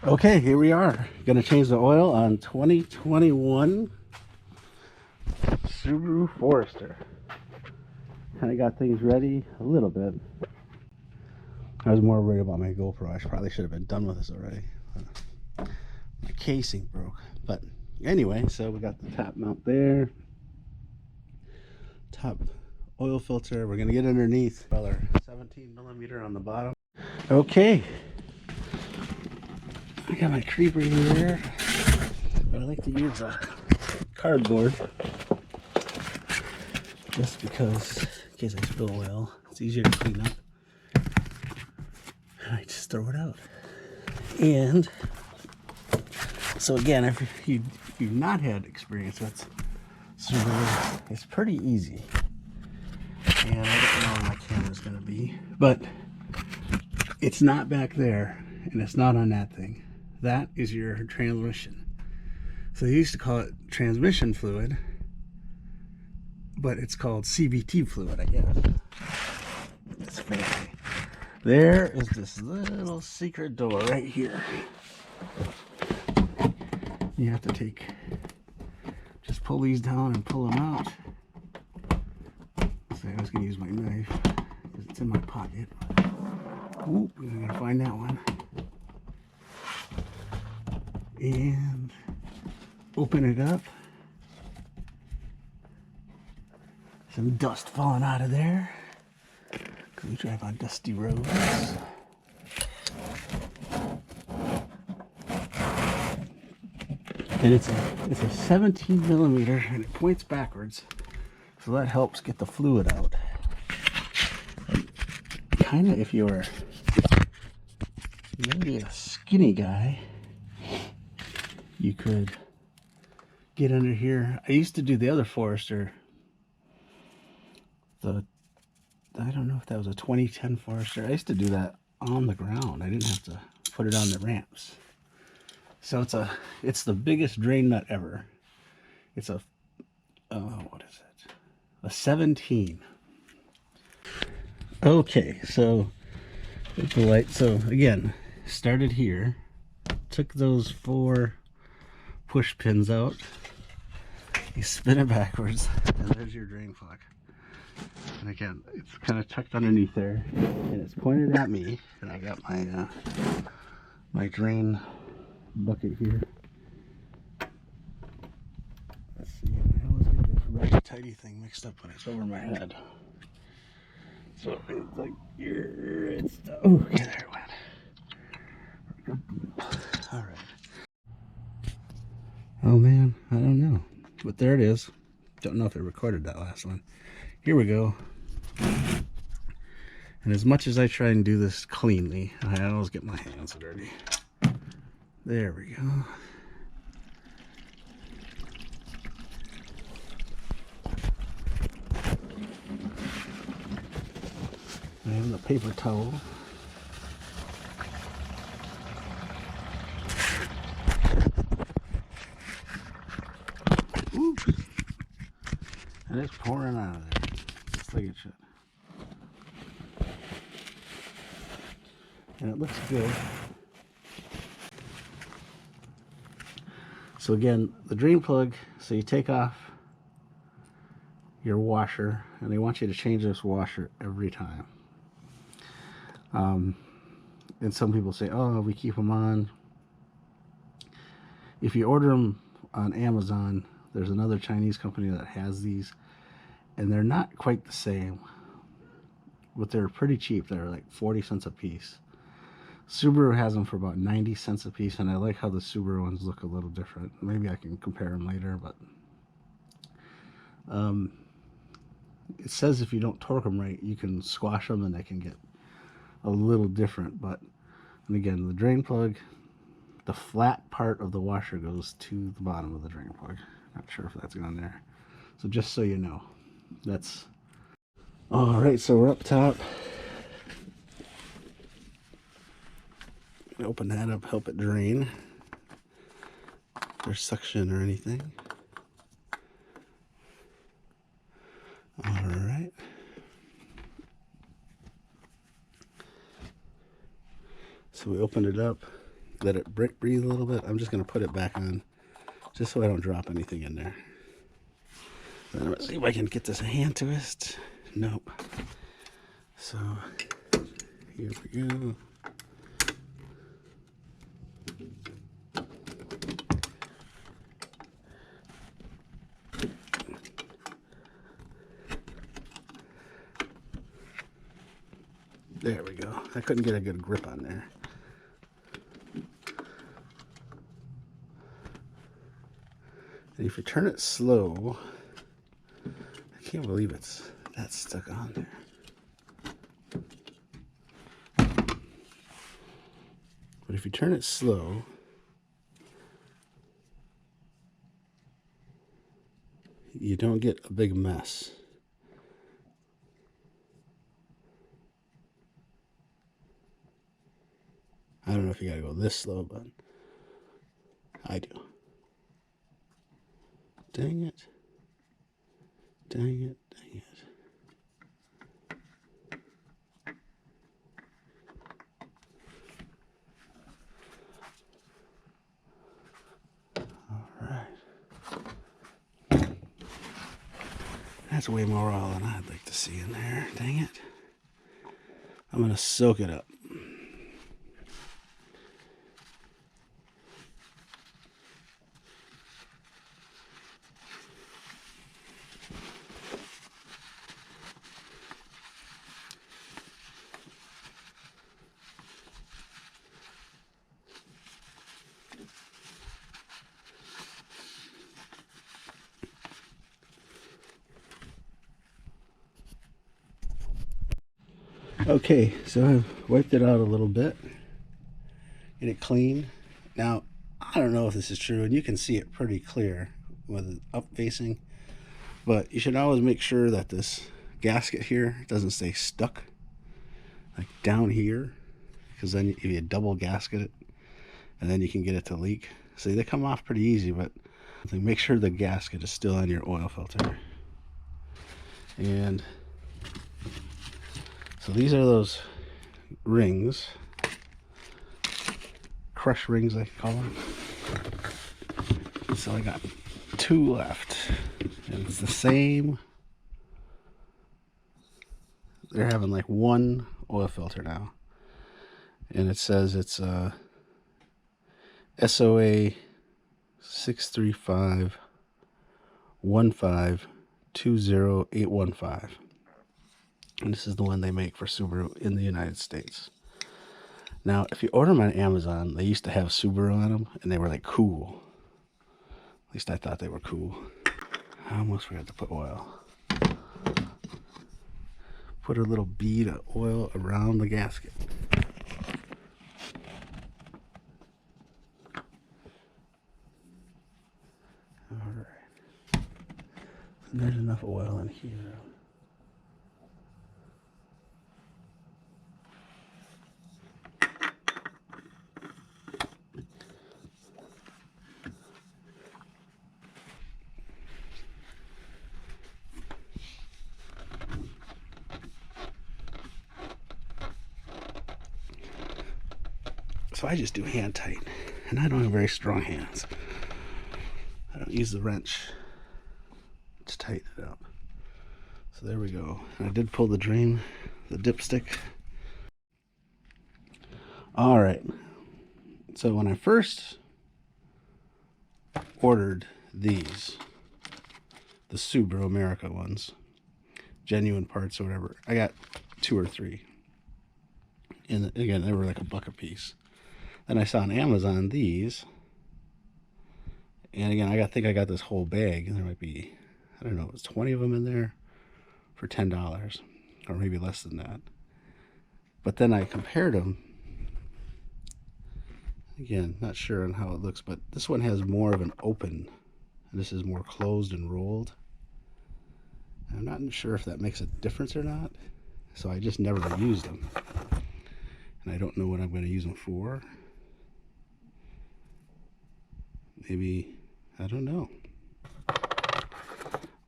Okay, here we are. Gonna change the oil on 2021 Subaru Forester. Kind of got things ready a little bit. I was more worried about my GoPro. I probably should have been done with this already. My casing broke. But anyway, so we got the top mount there. Top oil filter. We're gonna get underneath. Our 17 millimeter on the bottom. Okay. I got my creeper here. But I like to use a cardboard. Just because, in case I spill oil, it's easier to clean up. And I just throw it out. And so again, if you've not had experience with Subaru, it's pretty easy. And I don't know where my camera's gonna be, but it's not back there, and it's not on that thing. That is your transmission. So they used to call it transmission fluid, but it's called CVT fluid, I guess. It's fancy. There is this little secret door right here. You have to just pull these down and pull them out. So I was gonna use my knife because it's in my pocket. Oop, I'm gonna find that one. And open it up. Some dust falling out of there. We drive on dusty roads. And it's a 17 millimeter and it points backwards. So that helps get the fluid out. Kind of if you're maybe a skinny guy, you could get under here. I used to do the other Forester. I don't know if that was a 2010 Forester. I used to do that on the ground. I didn't have to put it on the ramps. So it's the biggest drain nut ever. It's a what is it? A 17. Okay, so the light. So again, started here. Took those 4 push pins out. You spin it backwards, and there's your drain plug. And again, it's kind of tucked underneath there, and it's pointed at me. And I got my my drain bucket here. Let's see, I always get this righty-tighty thing mixed up when it's over my head. So it's like here, it's oh, yeah, there it went. All right. Oh man, I don't know, but there it is. Don't know if it recorded that last one. Here we go. And as much as I try and do this cleanly, I always get my hands dirty. There we go. I have the paper towel. Oops. And it's pouring out of there, just like it should. And it looks good. So again, the drain plug, so you take off your washer, and they want you to change this washer every time. And some people say, oh, we keep them on. If you order them on Amazon, there's another Chinese company that has these, and they're not quite the same, but they're pretty cheap. They're like 40 cents a piece. Subaru has them for about 90 cents a piece, and I like how the Subaru ones look a little different. Maybe I can compare them later, but it says if you don't torque them right, you can squash them and they can get a little different. But, and again, the drain plug, the flat part of the washer goes to the bottom of the drain plug. Not sure if that's on there. So just so you know, that's all right. So we're up top. Open that up, help it drain. If there's suction or anything. All right. So we opened it up. let it breathe a little bit. I'm just going to put it back on just so I don't drop anything in there. Then let's see if I can get this hand twist. Nope. So here we go. There we go. I couldn't get a good grip on there. And if you turn it slow, I can't believe that's stuck on there. But if you turn it slow, you don't get a big mess. I don't know if you gotta go this slow, but I do. Dang it. Dang it, dang it. All right. That's way more oil than I'd like to see in there. Dang it. I'm gonna soak it up. Okay, so I've wiped it out a little bit. Get it clean. Now, I don't know if this is true, and you can see it pretty clear with it up facing, but you should always make sure that this gasket here doesn't stay stuck like down here, because then if you double gasket it, and then you can get it to leak. See, they come off pretty easy, but make sure the gasket is still on your oil filter. And so these are those rings, crush rings I call them. So I got 2 left, and it's the same. They're having like 1 oil filter now, and it says it's SOA 635-15-20815. And this is the one they make for Subaru in the United States. Now, if you order them on Amazon, they used to have Subaru on them, and they were like cool. At least I thought they were cool. I almost forgot to put oil. Put a little bead of oil around the gasket. All right. And there's enough oil in here. So I just do hand tight, and I don't have very strong hands. I don't use the wrench to tighten it up. So there we go. And I did pull the drain, the dipstick. All right. So when I first ordered these, the Subaru America ones, genuine parts or whatever, I got 2 or 3. And again, they were like $1 a piece. Then I saw on Amazon these, and again, I think I got this whole bag, and there might be, I don't know, it was 20 of them in there for $10, or maybe less than that. But then I compared them. Again, not sure on how it looks, but this one has more of an open, and this is more closed and rolled. I'm not sure if that makes a difference or not, so I just never used them. And I don't know what I'm going to use them for. Maybe, I don't know.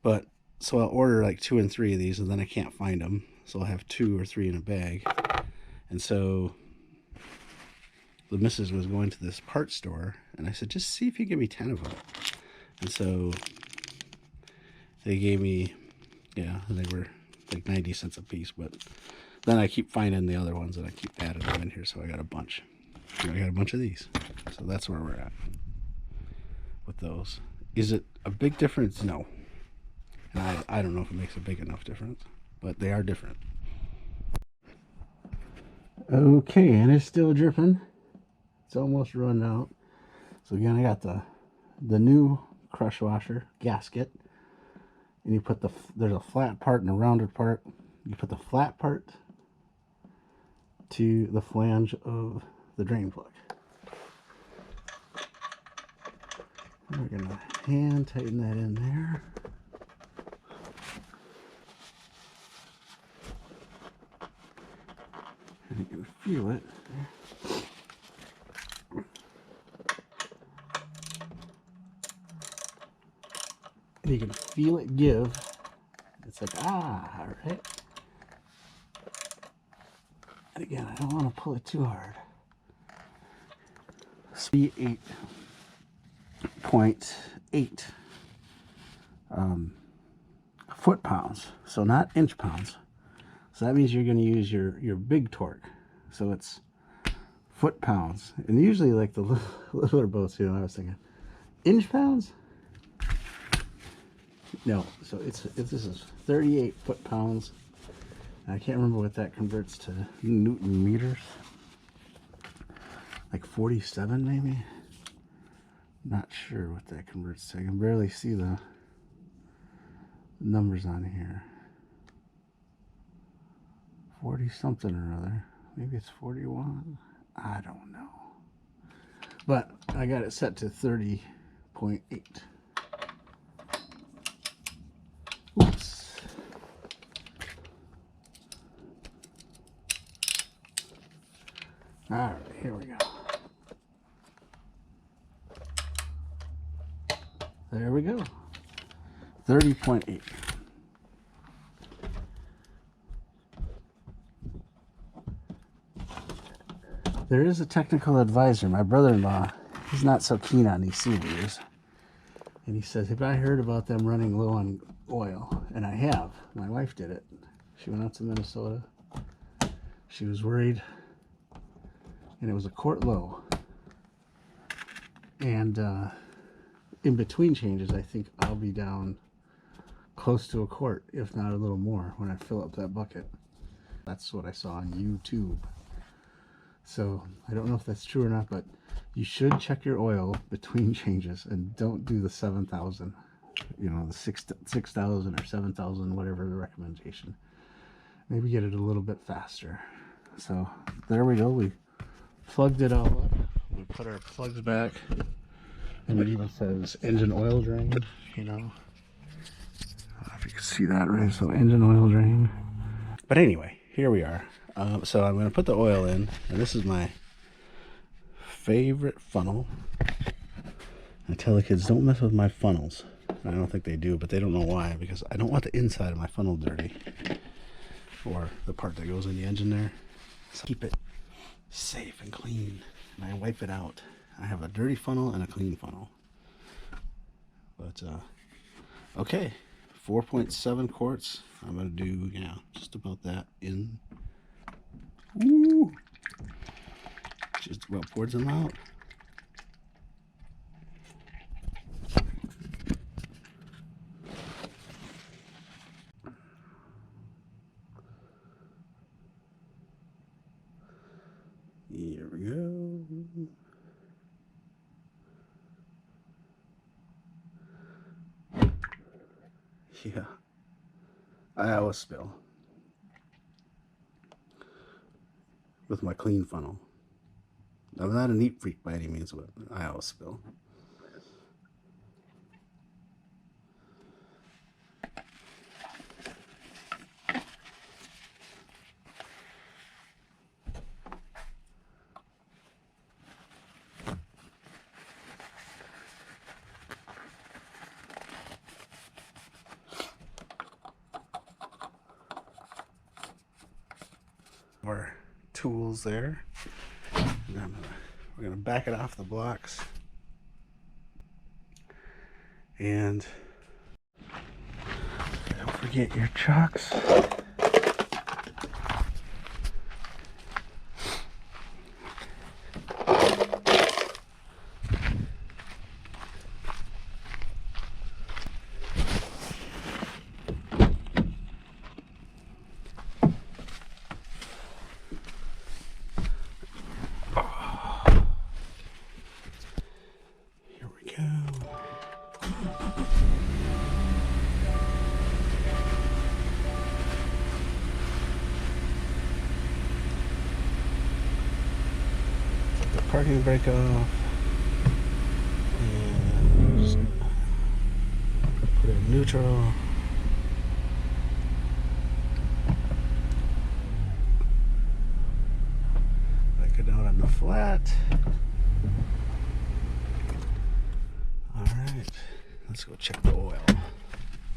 But, so I'll order like 2 and 3 of these, and then I can't find them. So I'll have 2 or 3 in a bag. And so, the missus was going to this part store, and I said, just see if you give me 10 of them. And so they gave me, yeah, they were like 90 cents a piece, but then I keep finding the other ones and I keep adding them in here, so I got a bunch. I got a bunch of these. So that's where we're at with those. Is it a big difference? No. And I don't know if it makes a big enough difference, but they are different. Okay, and it's still dripping. It's almost run out. So again, I got the new crush washer gasket, and you put there's a flat part and a rounded part. You put the flat part to the flange of the drain plug. And we're gonna hand tighten that in there. And you can feel it. And you can feel it give. It's like, all right. And again, I don't want to pull it too hard. 8.8 foot-pounds, so not inch-pounds. So that means you're going to use your big torque. So it's foot-pounds. And usually like the littler boats, I was thinking, inch-pounds? No, so this is 38 foot-pounds. I can't remember what that converts to Newton meters. Like 47 maybe? Not sure what that converts to. I can barely see the numbers on here. 40 something or other. Maybe it's 41. I don't know. But I got it set to 30.8. Oops. All right, here we go. There we go. 30.8. There is a technical advisor. My brother-in-law, he's not so keen on these Subarus. And he says, have I heard about them running low on oil? And I have. My wife did it. She went out to Minnesota. She was worried. And it was a quart low. And in between changes, I think I'll be down close to a quart, if not a little more, when I fill up that bucket. That's what I saw on YouTube. So I don't know if that's true or not, but you should check your oil between changes and don't do the 7,000, the 6,000 or 7,000, whatever the recommendation. Maybe get it a little bit faster. So there we go. We plugged it all up. We put our plugs back, and it even says engine oil drain. I don't know if you can see that, right? So engine oil drain. But anyway, here we are. So I'm going to put the oil in, and this is my favorite funnel. I tell the kids, don't mess with my funnels. I don't think they do, but they don't know why, because I don't want the inside of my funnel dirty, or the part that goes in the engine there. So keep it safe and clean, and I wipe it out. I have a dirty funnel and a clean funnel. But, okay, 4.7 quarts. I'm going to do, just about that in. Ooh, just about poured them out. Here we go. Yeah, I always spill with my clean funnel. I'm not a neat freak by any means, but I always spill. Our tools there. And I'm gonna We're going to back it off the blocks. And don't forget your chocks. Parking brake off, and just put it in neutral. Back it down on the flat. All right, let's go check the oil.